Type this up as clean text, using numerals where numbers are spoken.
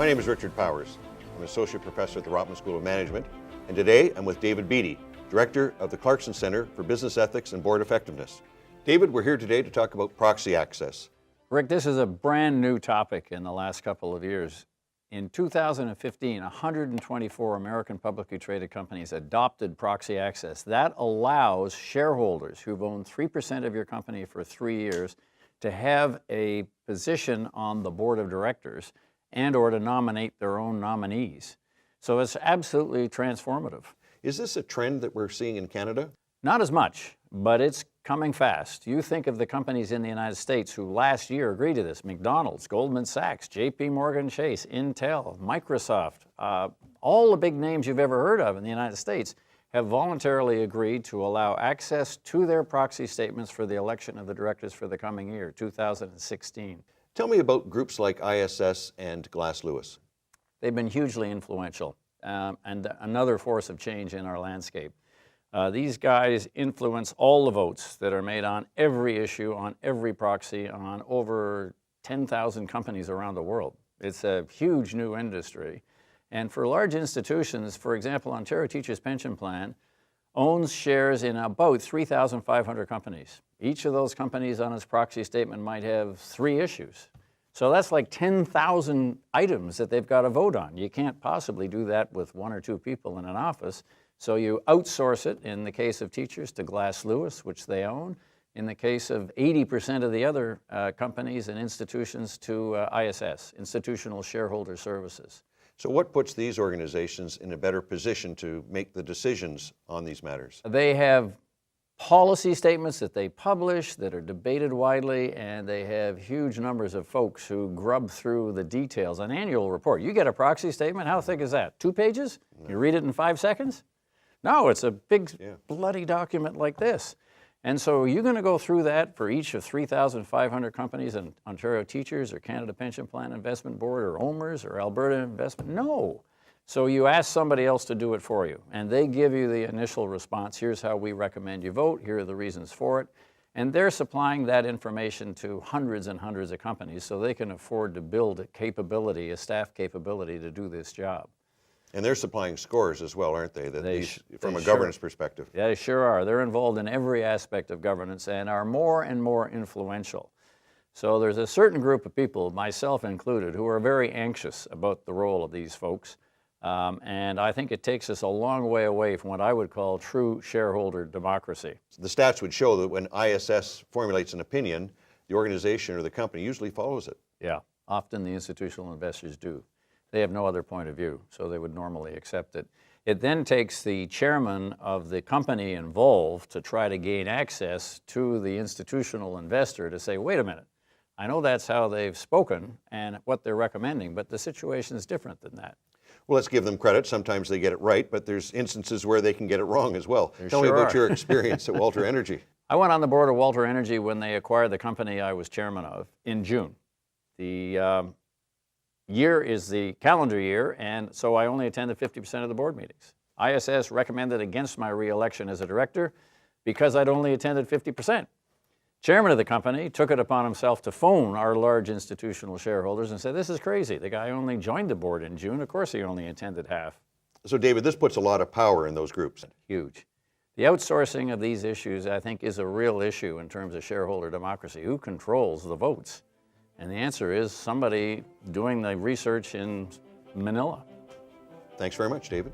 name is Richard Powers. I'm an associate professor at the Rotman School of Management, and today I'm with David Beatty, director of the Clarkson Center for Business Ethics and Board Effectiveness. David, we're here today to talk about proxy access. Rick, this is a brand new topic in the last couple of years. In 2015, 124 American publicly traded companies adopted proxy access. That allows shareholders who've owned 3% of your company for 3 years to have a position on the board of directors and or to nominate their own nominees. So it's absolutely transformative. Is this a trend that we're seeing in Canada? Not as much, but it's coming fast. You think of the companies in the United States who last year agreed to this: McDonald's, Goldman Sachs, J.P. Morgan Chase, Intel, Microsoft, all the big names you've ever heard of in the United States have voluntarily agreed to allow access to their proxy statements for the election of the directors for the coming year, 2016. Tell me about groups like ISS and Glass Lewis. They've been hugely influential and another force of change in our landscape. These guys influence all the votes that are made on every issue, on every proxy, on over 10,000 companies around the world. It's a huge new industry. And for large institutions, for example, Ontario Teachers' Pension Plan owns shares in about 3,500 companies. Each of those companies on its proxy statement might have 3 issues. So that's like 10,000 items that they've got to vote on. You can't possibly do that with 1 or 2 people in an office. So you outsource it, in the case of teachers, to Glass Lewis, which they own. In the case of 80% of the other companies and institutions, to ISS, Institutional Shareholder Services. So what puts these organizations in a better position to make the decisions on these matters? They have policy statements that they publish that are debated widely, and they have huge numbers of folks who grub through the details. An annual report. You get a proxy statement, how thick is that? 2 pages? No. You read it in 5 seconds? No, it's a big bloody document like this. And so you're going to go through that for each of 3,500 companies in Ontario Teachers or Canada Pension Plan Investment Board or OMERS or Alberta Investment? No. So you ask somebody else to do it for you, and they give you the initial response. Here's how we recommend you vote. Here are the reasons for it. And they're supplying that information to hundreds and hundreds of companies so they can afford to build a capability, a staff capability to do this job. And they're supplying scores as well, aren't they? From a governance perspective. Yeah, they sure are. They're involved in every aspect of governance and are more and more influential. So there's a certain group of people, myself included, who are very anxious about the role of these folks. And I think it takes us a long way away from what I would call true shareholder democracy. The stats would show that when ISS formulates an opinion, the organization or the company usually follows it. Yeah, often the institutional investors do. They have no other point of view, so they would normally accept it. It then takes the chairman of the company involved to try to gain access to the institutional investor to say, wait a minute, I know that's how they've spoken and what they're recommending, but the situation is different than that. Well, let's give them credit. Sometimes they get it right, but there's instances where they can get it wrong as well. Tell me about your experience at Walter Energy. I went on the board of Walter Energy when they acquired the company I was chairman of in June. The year is the calendar year, and so I only attended 50% of the board meetings. ISS recommended against my re-election as a director because I'd only attended 50%. Chairman of the company took it upon himself to phone our large institutional shareholders and said, this is crazy. The guy only joined the board in June. Of course he only attended half. So David, this puts a lot of power in those groups. Huge. The outsourcing of these issues, I think, is a real issue in terms of shareholder democracy. Who controls the votes? And the answer is somebody doing the research in Manila. Thanks very much, David.